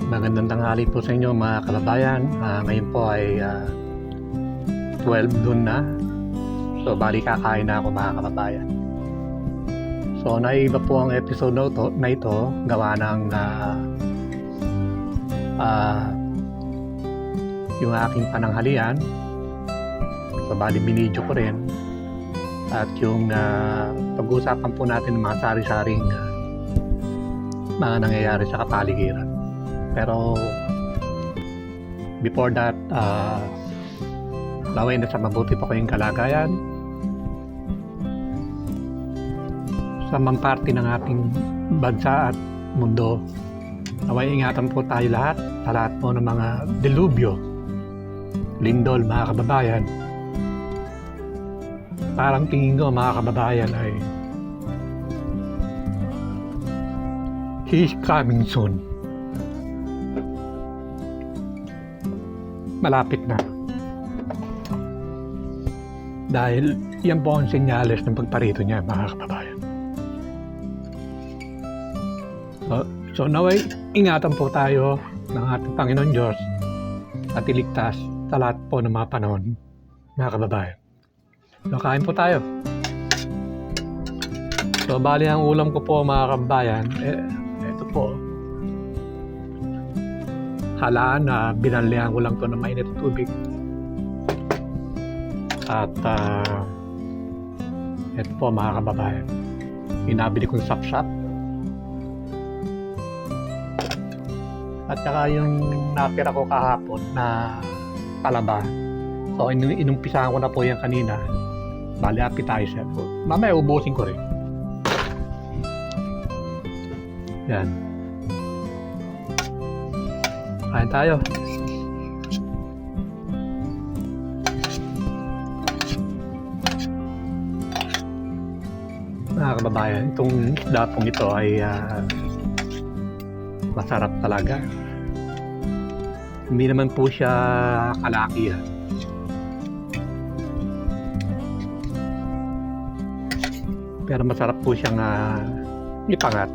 Magandang tanghali po sa inyo mga kababayan. Ngayon po ay 12 noon na. So bali kakain na ako mga kababayan. So naiba po ang episode na ito gawa ng yung aking pananghalian. So bali binidyo ko rin. At yung pag-uusapan po natin ng mga sari-saring mga nangyayari sa kapaligiran. Pero before that, naway na sa mabuti pa kayong kalagayan sa mamparte ng ating bansa at mundo. Naway ingatan po tayo lahat sa lahat po ng mga delubyo, lindol mga kababayan. Parang tingin ko mga kababayan ay he's coming soon. Malapit na. Dahil yan po ang senyales ng pagparito niya mga kababayan. So naway, ingatan po tayo ng ating Panginoon Diyos at iligtas sa lahat po ng mga panahon mga kababayan. So kain po tayo. So bali ang ulam ko po mga kababayan, ito po. Halaan na binanlihan ko lang to ng mainit na tubig. At ito po mga kababayan, inabili kong sapsap. At saka yung natira ko kahapon na talaba. So inumpisahan ko na po yan kanina. Bali appetizer. So, mamaya ubusin ko rin. Yan. Kain tayo. Mga kababayan, itong isda pong ito ay masarap talaga. Hindi naman po siya kalaki. Pero masarap po siyang ipangat.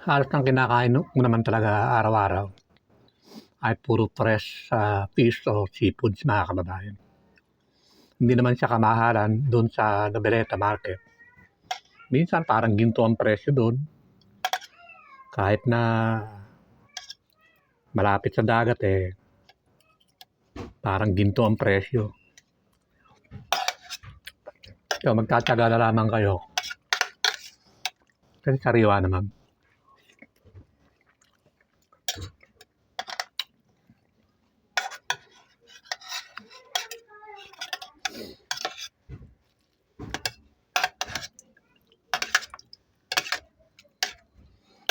Halos ang kinakain ko naman talaga araw-araw ay puro fresh fish o seafoods mga kababayan. Hindi naman siya kamahalan doon sa Noveleta Market. Minsan parang ginto ang presyo doon. Kahit na malapit sa dagat parang ginto ang presyo. So magtatyaga na lamang kayo. Kasi sariwa naman.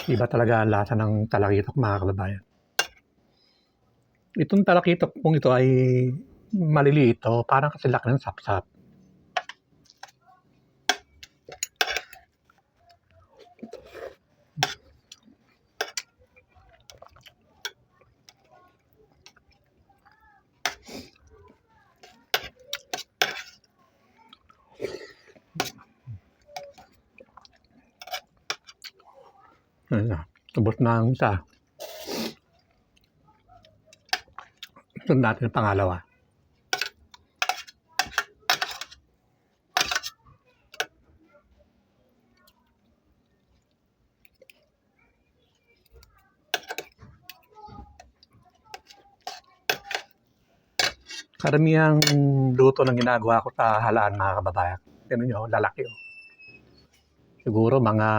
Iba talaga ang lasa ng talakitok mga kababayan. Itong talakitok pong ito ay maliliit parang kasi laki ng sapsap. Tubos na ang isa. Sunod natin ang pangalawa. Karamihang luto ng ginagawa ko sa halaan mga kababayan. Tignan nyo, lalaki. Siguro mga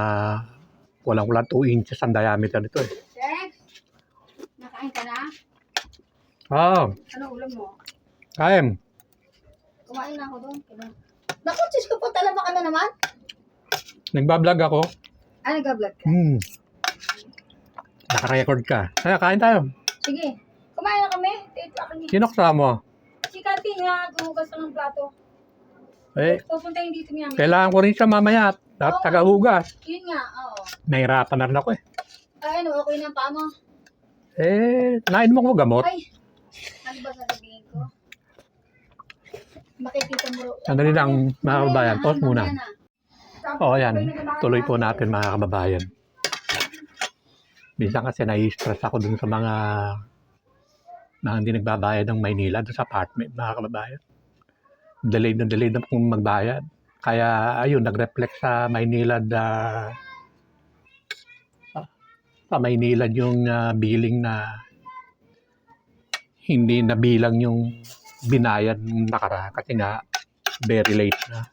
walang 2 inches ang diameter nito Sex? Nakain ka na? Ano ulam mo? Kain. Kumain na ako doon. Naku, Diyos ko po, talaba ka na naman. Nagbablog ako. Nag-vlog ka? Naka-record ka. Kaya kain tayo. Sige, kumain na kami. Sino kasama mo? Si Kati nga, gumugas ng plato. Eh, Pupuntahin dito niya. kailangan ko rin siya mamaya. Dapat tagahugas. Yun nga, oo. Nahirapan na rin ako eh. Ay, ano, okay na pa mo? Nain mo ko gamot. Ay, ano ba sasabihin ko? Makikita mo. Sandali lang, mga kababayan. Pause muna. Mamaya na. Oo, yan. Tuloy po natin, mga kababayan. Minsan kasi nai-stress ako dun sa mga hindi nagbabayad ng Maynila dun sa apartment, mga kababayan. Delayed na kung magbayad. Kaya, ayun, nag-reflect sa Maynila yung billing na hindi nabilang yung binayad ng nakaraan kasi nga very late na.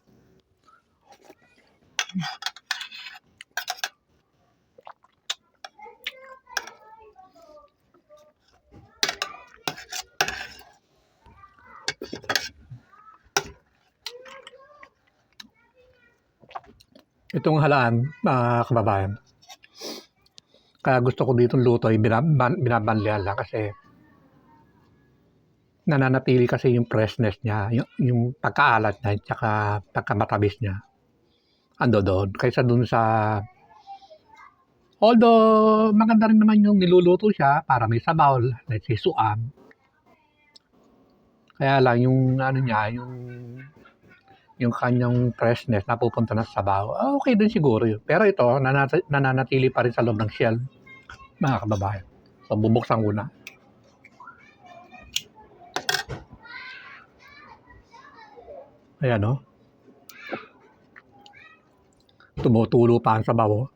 Itong halaan, mga kababayan, kaya gusto ko ditong luto ay binabanlian lang kasi nananatili kasi yung freshness niya, yung pagkaalat niya, tsaka pagkamatamis niya. Ando doon. Kaysa dun sa, although maganda rin naman yung niluluto siya para may sabaw, let's say suam. Kaya lang yung ano niya, yung kanyang freshness napupunta na sa sabaw. Okay din siguro yun. Pero ito, nananatili pa rin sa loob ng shell, mga kababayan. So, bubuksan ko na. Ayan o. Tumutulo pa ang sabaw. Oh.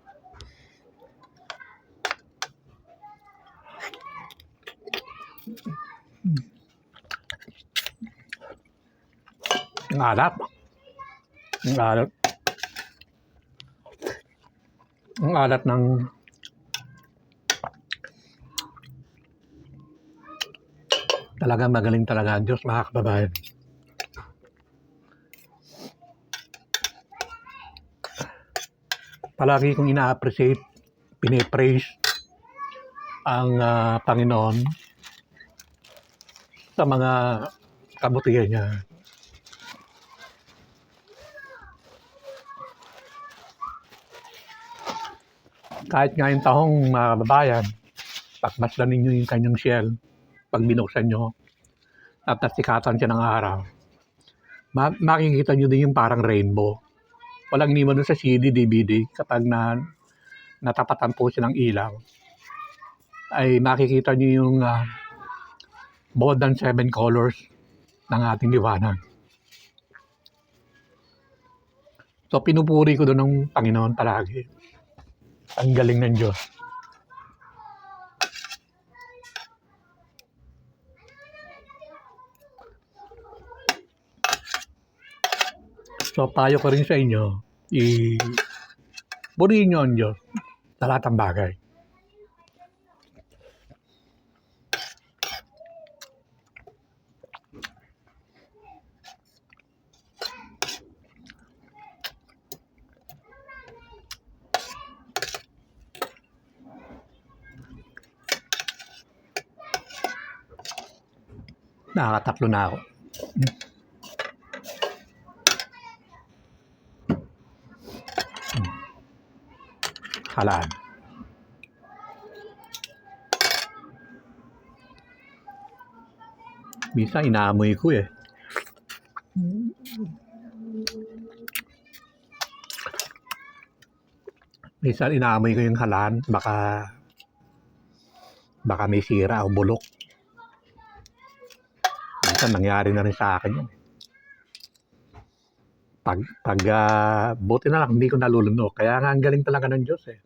Ang alat. Ang alat. Ang alat ng talagang magaling talaga ang Diyos, mga kababayan. Palagi kong ina-appreciate, pinipraise ang Panginoon sa mga kabutihan niya. Kahit ngayong taong, mga kababayan, pagmasdan ninyo yung kanyang shell, pag binuksan nyo, at nasikatan siya ng araw, makikita nyo din yung parang rainbow. Walang niman doon sa CD, DVD, kapag natapatan po siya ng ilaw, ay makikita nyo yung more than 7 colors ng ating liwanag. So, pinupuri ko doon ng Panginoon palagi. Ang galing ng Diyos. So, payo ko rin sa inyo, purihin nyo ang Diyos sa lahat ng bagay. Nakakatatlo na ako. Halaan. Minsan inaamoy ko eh. Minsan inaamoy ko yung halaan, baka may sira o bulok. Minsan nangyari na rin sa akin yun. Buti na lang, hindi ko nalulunok. Kaya nga ang galing talaga ng Diyos eh.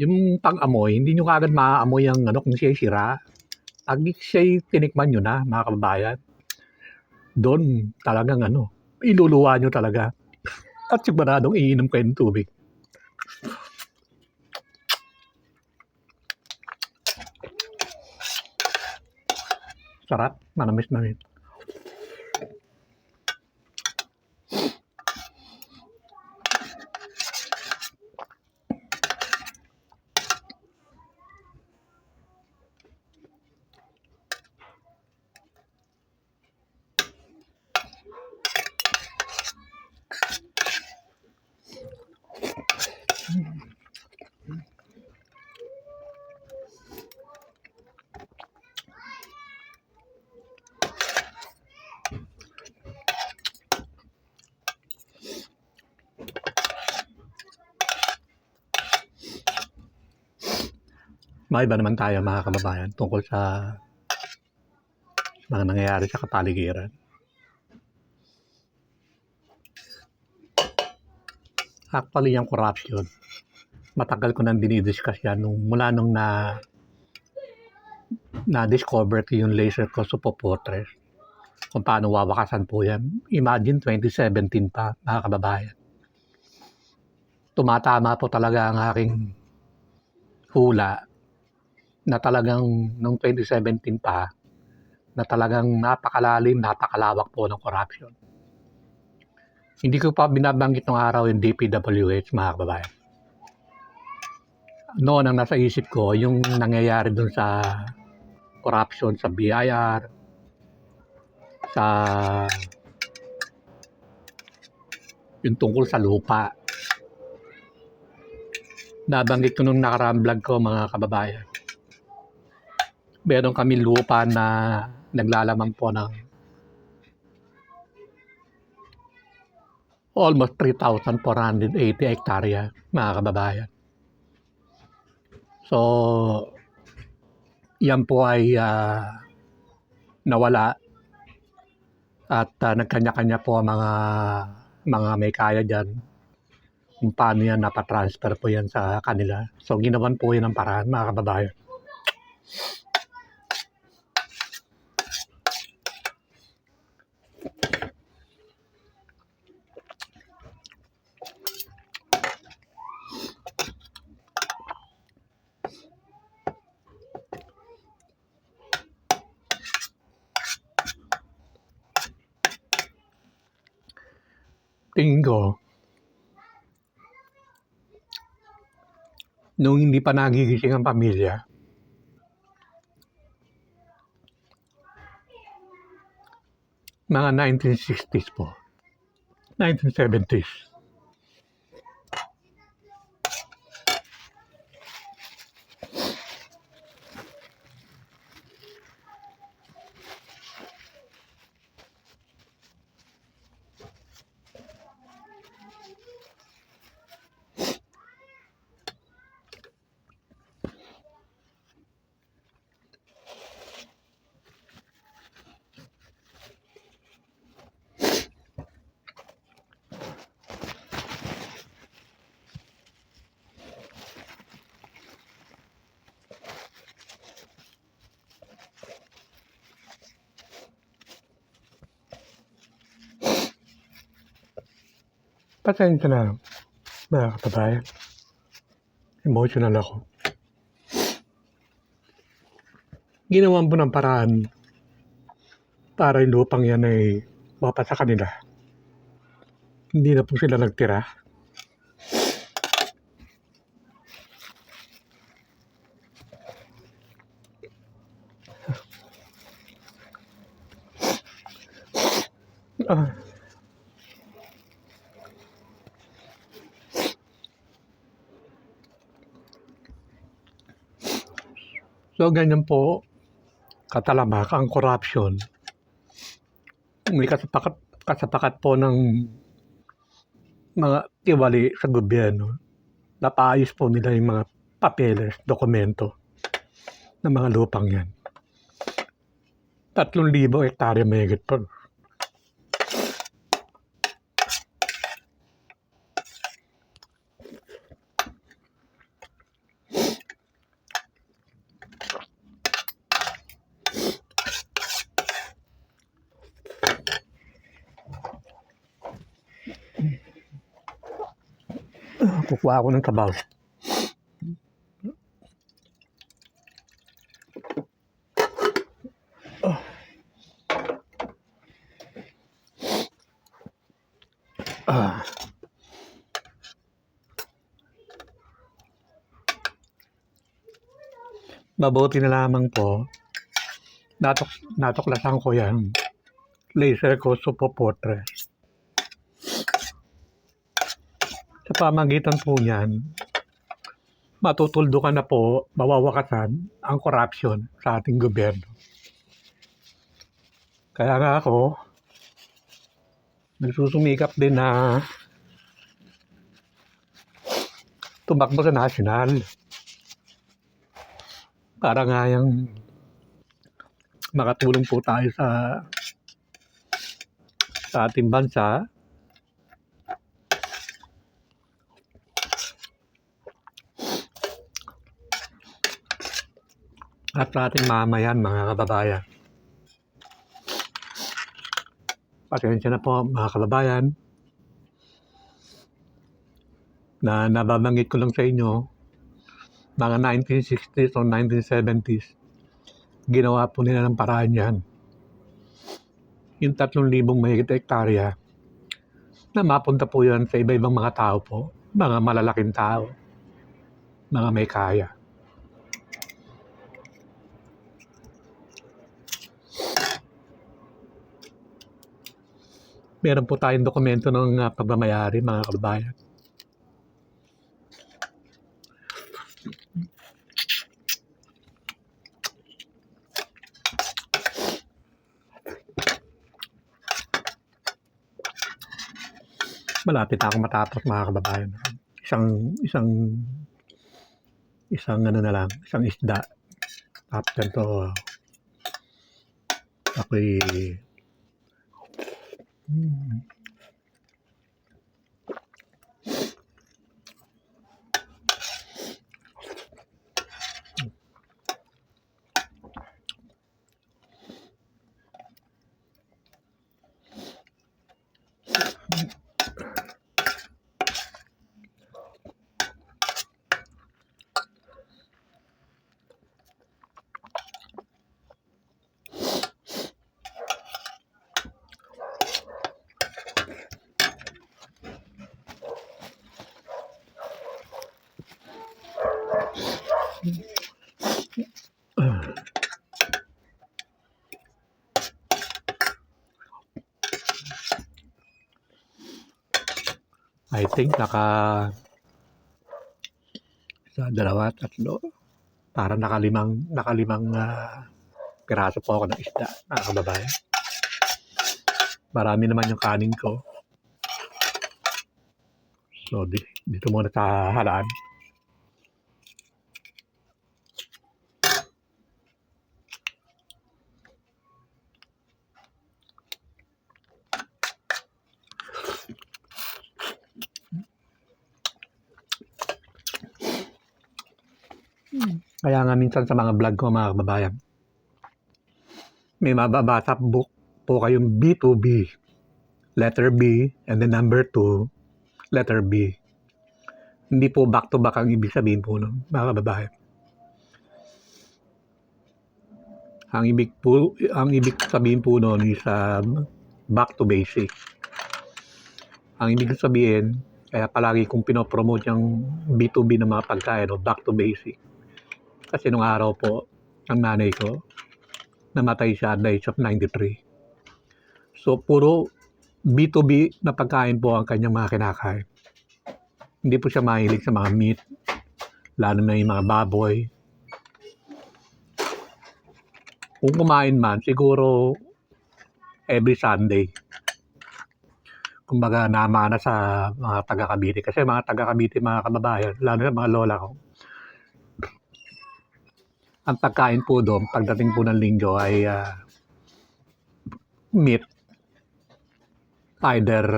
Yung pang-amoy, hindi nyo kagad maaamoy ang kung siya'y sira. Pag siya'y tinikman nyo na, mga kababayan, doon talagang iluluwa nyo talaga. At siguradong iinom kayo ng tubig. Sarap, manamis-namis. Maiba naman tayo mga kababayan tungkol sa mga nangyayari sa kapaligiran. Actually, yung corruption, matagal ko nang dinidiscuss yan mula nung na-discover ko yung laser Kosopo-Potres. Kung paano wawakasan po yan. Imagine 2017 pa, mga kababayan. Tumatama po talaga ang aking hula na talagang noong 2017 pa, na talagang napakalalim, napakalawak po ng corruption. Hindi ko pa binabanggit ng araw yung DPWH, mga kababayan. Noon ang nasa isip ko, yung nangyayari dun sa corruption sa BIR, sa yung tungkol sa lupa. Nabanggit ko nung nakaraang vlog ko, mga kababayan. Meron kami lupa na naglalaman po ng almost 3,480 hektarya, mga kababayan. So, yan po ay nawala at nagkanya-kanya po ang mga may kaya dyan kung paano yan napatransfer po yan sa kanila. So, ginawan po yan ng paraan, mga kababayan. Tingin ko, nung hindi pa nagigising ang pamilya, mga 1960s po, 1970s. Pasensya na, mga kababayan. Emotional ako. Ginawan po ng paraan para yung lupang yan ay mapat sa kanila. Hindi na po sila nagtira. So, ganyan po katalamak ang corruption. May kasapakat po ng mga tiwali sa gobyerno. Napaayos po nila yung mga papeles, dokumento ng mga lupang yan. 3,000 hektarya may higit po. Kukuha ako ng kabaw. Mabuti na lamang po, natuklasan ko yan. Laser Kosopo-Potres. Sa pamagitan po niyan, matutuldukan na po, mawawakasan ang corruption sa ating gobyerno. Kaya nga ako, nagsusumikap din na tumakbo sa national. para nga yung makatulong po tayo sa ating bansa. At sa ating mamayan, mga kababayan. Pasensya na po mga kababayan na nababanggit ko lang sa inyo, mga 1960s o 1970s, ginawa po nila ng paraan yan. Yung 3,000 mahigit hektarya, na mapunta po yan sa iba-ibang mga tao po, mga malalaking tao, mga may kaya. Meron po tayong dokumento ng pagmamayari, mga kababayan. Malapit na ako matapos, mga kababayan. Isang ano na lang, isang isda. After to, ako'y I think sa dalawa, tatlo, para nakalimang piraso po ako ng isda, mga kababayan. Marami naman yung kanin ko. So, dito muna sa halaan. Kaya nga minsan sa mga vlog ko, mga kababayan, may mababasa po kayong B2B, letter B, and then number 2, letter B. Hindi po back to back ang ibig sabihin po nun, mga kababayan. Ang ibig sabihin po nun is back to basic. Ang ibig sabihin, kaya palagi kong pinopromote yung B2B ng mga pagkain, back to basic. Kasi nung araw po, ang nanay ko, namatay siya at the age of 93. So, puro B2B na pagkain po ang kanyang mga kinakain. Hindi po siya mahilig sa mga meat, lalo na yung mga baboy. Kung kumain man, siguro every Sunday. Kumbaga, namana sa mga taga-Cavite. Kasi mga taga-Cavite, mga kababayan, lalo na mga lola ko, ang pagkain po doon, pagdating po ng linggo ay meat. Either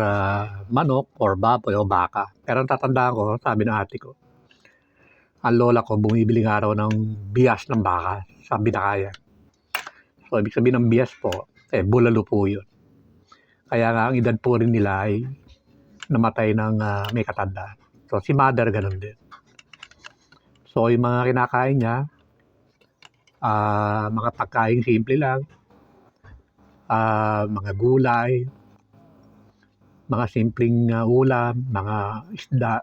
manok or baboy o baka. Pero ang tatandaan ko, sabi ng ate ko, ang lola ko bumibili nga raw ng bias ng baka sa Binakayan. So, ibig sabihin ng bias po, bulalo po yun. Kaya nga, ang edad po rin nila ay namatay ng may katandaan. So, si mother ganun din. So, yung mga kinakain niya, mga pagkain simple lang, mga gulay, mga simpleng ulam, mga isda,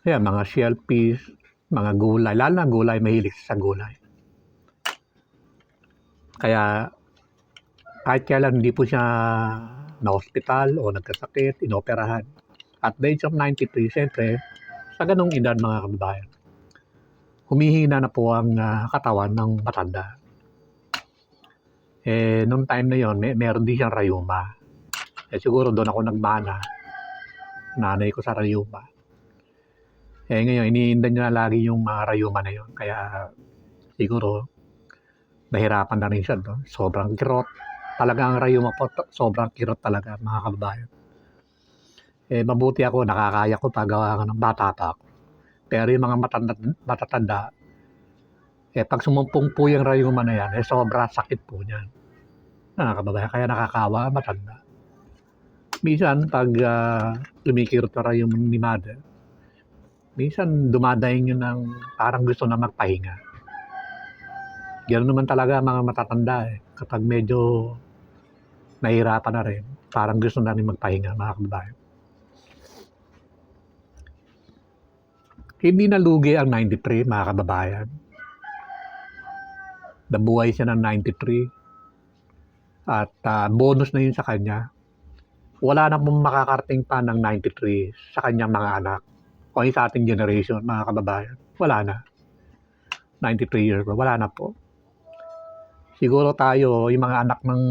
mga shellfish, mga gulay, lalo na gulay, mahilig sa gulay. Kaya kahit kailan hindi po siya na-hospital o nagkasakit, inoperahan. At the age of 93, siyempre, sa ganong edad, mga kababayan, humihina na po ang katawan ng matanda. Nung time na yon, meron din siyang rayuma. Siguro doon ako nagmana, nanay ko sa rayuma. Ngayon iniinda niya na lagi yung mga rayuma na yun. Kaya siguro nahirapan na rin siya do'n. Sobrang kirot. Talagang rayuma po, sobrang kirot talaga mga kababayan. Mabuti ako, nakakaya ko pa gawa nga ng bata pa ako. Pero yung mga matatanda, pag sumumpong po yung rayuma na yan, sobra sakit po niyan. Mga kababayan, kaya nakakawa ang matanda. Minsan, pag lumikirot na rayuma ni mother, minsan dumadaing yun ng parang gusto na magpahinga. Gano'n naman talaga mga matatanda kapag medyo nahihirapan na rin, parang gusto na rin magpahinga mga kababayan. Hindi nalugi ang 93 mga kababayan. Nabuhay siya ng 93 at bonus na yun sa kanya. Wala na pong makakarating pa ng 93 sa kanyang mga anak o sa ating generation mga kababayan. Wala na. 93 years old, wala na po. Siguro tayo, yung mga anak ng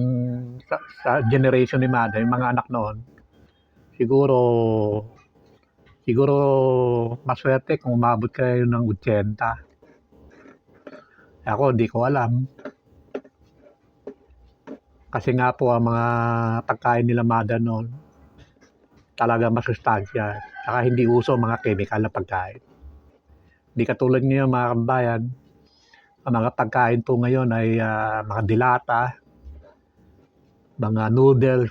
sa generation ni Mother, yung mga anak noon, siguro maswerte kung umabot kayo ng 80. Ako, hindi ko alam. Kasi nga po, ang mga pagkain nila Mother noon, talaga masustansya. Saka hindi uso mga chemical na pagkain. Hindi katulad ngayon mga kabayan, ang mga pagkain po ngayon ay mga dilata, mga noodles,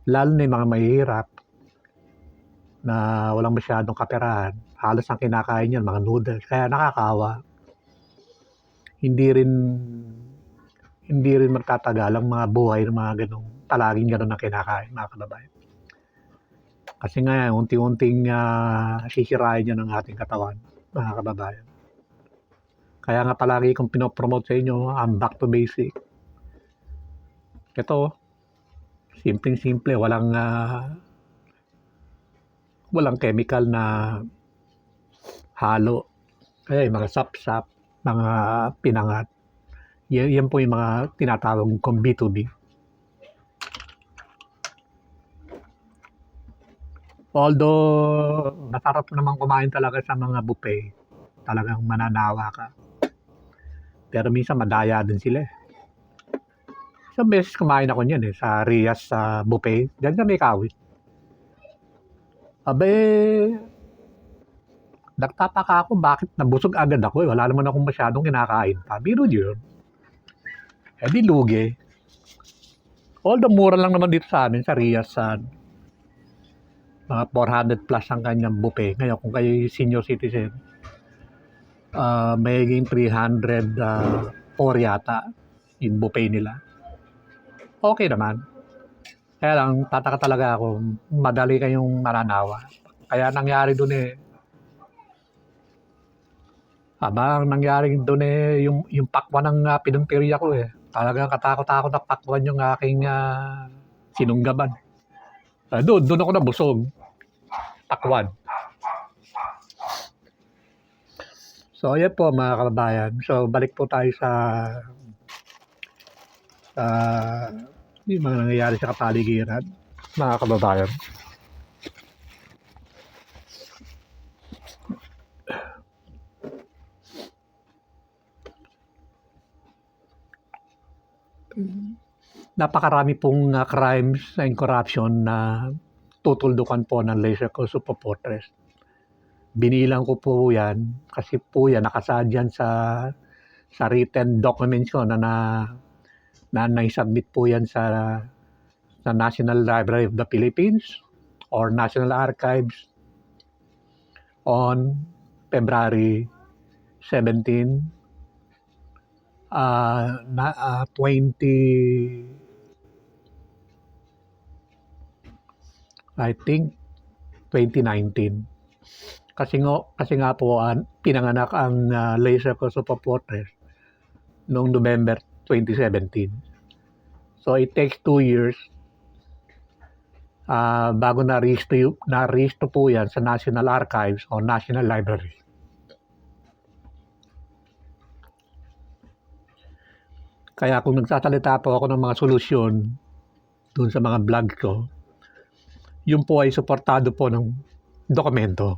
lalo na yung mga mahihirap na walang masyadong kaperahan. Halos ang kinakain yan, mga noodles. Kaya nakakawa. Hindi rin magtatagal ang mga buhay ng mga ganong, palaging ganon ang kinakain mga kababayan. Kasi nga, unti-unting sisirain yan ng ating katawan, mga kababayan. Kaya nga palagi kong pinopromote sa inyo, ang back to basic. Ito, simpleng-simple, walang chemical na halo. Kaya yung mga sap-sap, mga pinangat, yan po yung mga tinatawag kong B2B. Although, masarap naman kumain talaga sa mga buffet. Talagang mananawa ka. Pero minsan madaya din sila Isang beses kumain ako niyan sa Rias sa buffet. Diyan sa may Kawit. Abe, nagtataka ako bakit nabusog agad ako Wala naman akong masyadong kinakain pa. Biro yun. Di lugi. Although mura lang naman dito sa amin sa Rias sa mga 400 plus ang kanyang buffet. Ngayon kung kayo senior citizen, mayiging 304 yata yung buffet nila. Okay naman. Kaya lang, tataka talaga ako, madali kayong mananawa. Kaya nangyari doon ang nangyari doon yung pakwan ng pinuntirya ko Talagang katakot-takot na pakwan yung aking sinunggaban. Doon ako nabusog. Pakwan. So, ayan po mga kababayan. So, balik po tayo sa yung mga nangyayari sa kapaligiran, mga kababayan. Napakarami pong crimes and corruption na tutuldukan po ng Leisure Coast of Fortress. Binilang ko po yan kasi po yan nakasaad yan sa written documents ko na naisubmit po yan sa National Library of the Philippines or National Archives on February 17, 2019. Kasi nga po pinanganak ang Leisure Coast of Fortress noong November 2017. So it takes 2 years bago na-resto po yan sa National Archives o National Library. Kaya kung nagsasalita po ako ng mga solusyon dun sa mga vlog ko, Yun po ay suportado po ng dokumento.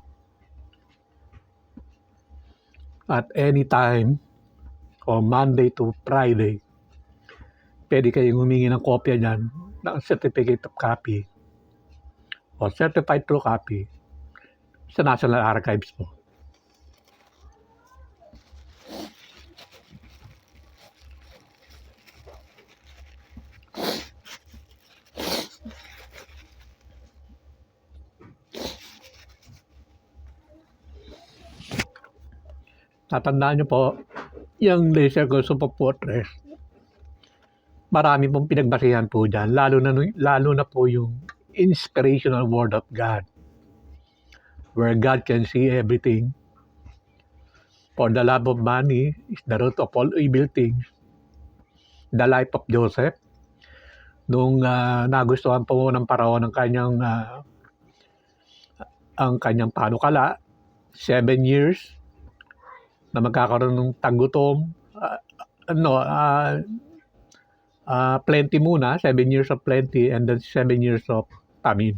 At anytime, o Monday to Friday, pwede kayong humingi ng kopya niyan ng certificate of copy o certified true copy sa National Archives po. Tatandaan niyo po, yung laser custom po portrait, marami pong pinagbasihan po dyan, lalo na po yung inspirational word of God, where God can see everything. For the love of money is the root of all evil things. The life of Joseph, nung nagustuhan po ng paraon ng kanyang panukala, 7 years na magkakaroon ng tagutom, plenty muna, 7 years of plenty and then 7 years of famine.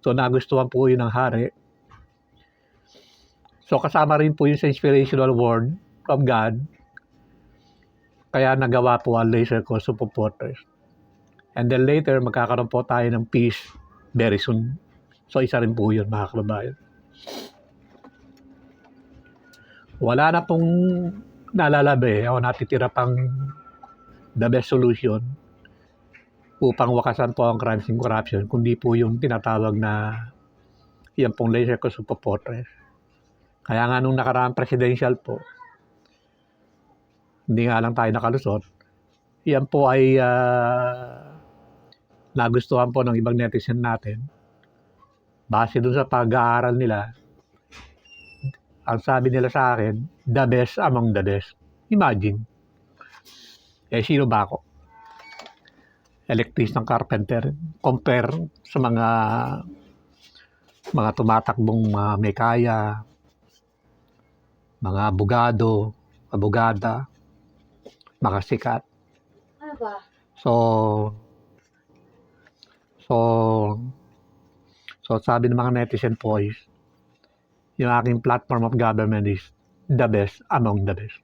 So nagustuhan po yun ng hari. So kasama rin po yun sa inspirational word from God. Kaya nagawa po ang laser custom portrait. And then later, magkakaroon po tayo ng peace very soon. So isa rin po yun, mga kababayan. Wala na pong nalalabi o natitira pang the best solution upang wakasan po ang crimes and corruption, kundi po yung tinatawag na yan pong laser custom portrait. Kaya nga nung nakaraang presidential po, hindi nga lang tayo nakalusot, yan po ay nagustuhan po ng ibang netizen natin. Base dun sa pag-aaral nila, ang sabi nila sa akin, the best among the best. Imagine. Sino ba ako? Electrician, carpenter. Compare sa mga tumatakbong may kaya, mga abogado, abogada, mga sikat. Ano ba? So sabi ng mga netizen po is, yung aking platform of government is the best among the best.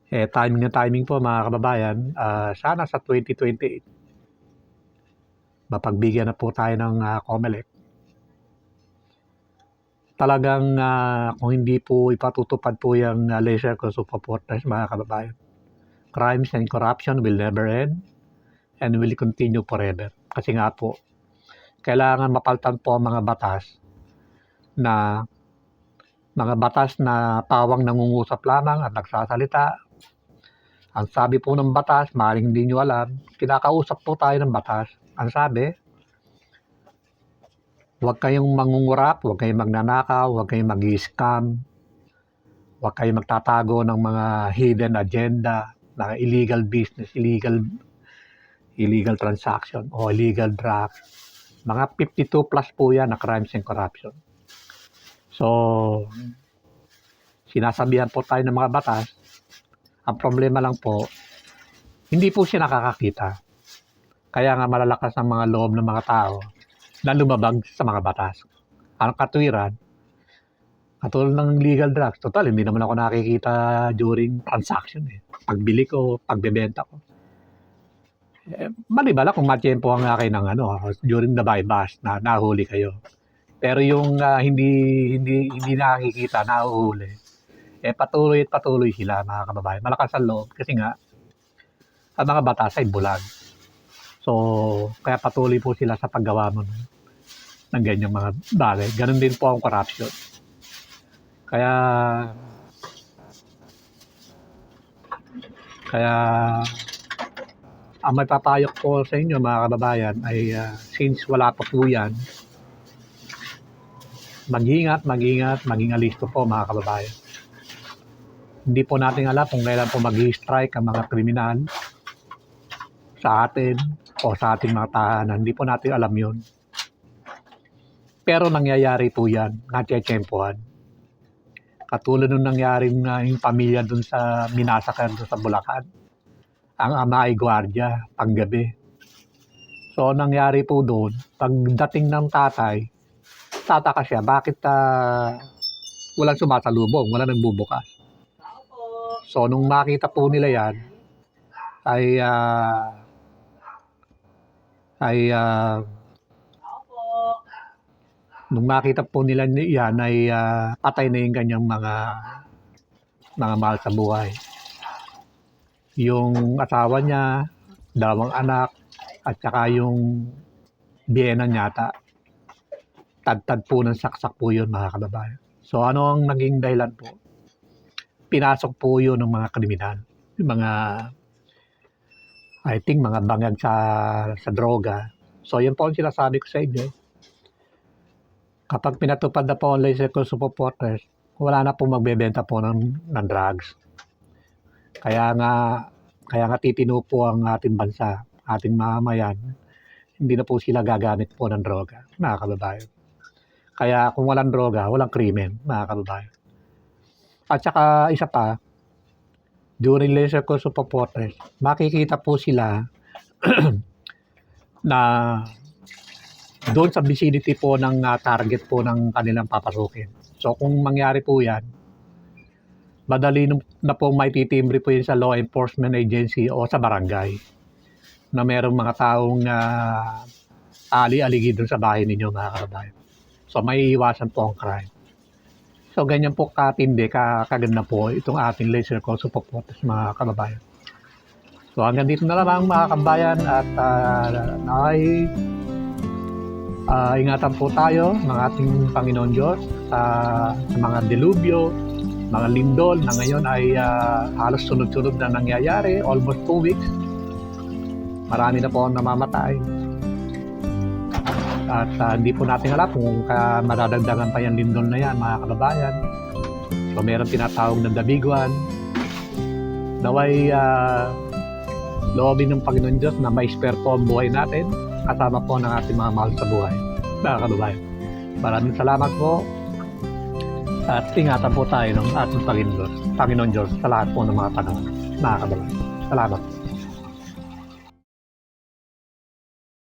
Timing po mga kababayan, sana sa 2028, mapagbigyan na po tayo ng COMELEC. Talagang kung hindi po ipatutupad po yung laser custom portrait, mga kababayan, crimes and corruption will never end and will continue forever. Kasi nga po, kailangan mapaltan po ang mga batas na pawang nangungusap lamang at nagsasalita. Ang sabi po ng batas, maaaring hindi nyo alam, kinakausap po tayo ng batas. Ang sabi, huwag kayong mangungurap, huwag kayong magnanakaw, huwag kayong mag-scam, huwag kayong magtatago ng mga hidden agenda, na illegal business, illegal transaction o illegal drug. Mga 52 plus po yan na crimes and corruption. So, sinasabihan po tayo ng mga batas. Ang problema lang po, hindi po siya nakakakita. Kaya nga malalakas ang mga loob ng mga tao na lumabag sa mga batas. Ang katwiran, katulad ng legal drugs, total, hindi naman ako nakikita during transaction. Pagbili ko, pagbebenta ko. Malibala kung matiyempo ang akin ng during the bypass na nahuli kayo. Pero yung hindi nakikita, nahuhuli, patuloy at patuloy sila, mga kababayan. Malakas ang loob kasi nga ang mga batas ay bulag. So, kaya patuloy po sila sa paggawa mo ng ganyang mga bagay. Ganun din po ang corruption. Kaya ang may papayok po sa inyo, mga kababayan, ay since wala pa po yan, mag-ingat, maging alisto po, mga kababayan. Hindi po natin alam kung kailan po mag-strike ang mga kriminal sa atin o sa ating mga tahanan. Hindi po natin alam yun. Pero nangyayari po yan, natiyempohan. Katulad nung nangyaring yung pamilya dun sa Minasakan dun sa Bulacan. Ang ama ay gwardiya panggabi. So So, nangyari po doon, pagdating ng tatay, tataka siya, bakit walang sumasalubong, walang nagbubukas. So, nung makita po nila yan, nung makita po nila yan ay patay na yung kanyang mga mahal sa buhay. Yung asawa niya, dalawang anak, at saka yung biyena niyata, tad-tad po ng saksak po yun, mga kababayan. So ano ang naging dahilan po? Pinasok po yun ng mga kriminal. Yung mga, I think, mga bangag sa droga. So yun po ang sinasabi ko sa inyo. Kapag pinatupad na po ang laser supporters, wala na po magbebenta po ng drugs. Kaya nga titino po ang ating bansa, ating mamamayan. Hindi na po sila gagamit po ng droga, mga kababayan. Kaya kung walang droga, walang krimen, mga kababayan. At saka isa pa, during laser supporters, makikita po sila na doon sa vicinity po ng target po ng kanilang papasukin. So kung mangyari po yan, madali na po may titimbre po yun sa law enforcement agency o sa barangay na merong mga taong ali-aligi doon sa bahay ninyo, mga kababayan. So may iwasan po ang crime. So ganyan po katindi, kaganda po itong ating laser supporters, mga kababayan. So hanggang dito na lang, mga kababayan, at ingatan po tayo ng ating Panginoon Diyos sa mga delubyo, mga lindol na ngayon ay halos sunod-sunod na nangyayari, almost 2 weeks. Marami na po ang namamatay. At hindi po natin alam kung madadagdagan pa yung lindol na yan, mga kababayan. So meron tinatawag ng dabiguan. Naway loobin ng Panginoon Diyos na ma-spare po ang buhay natin, kasama po ng ating mga mahal sa buhay, mga kababayan. Maraming salamat po. At ingatan po tayo ng ating Panginoon Diyos sa lahat po ng mga panahon, mga kababayan. Salamat.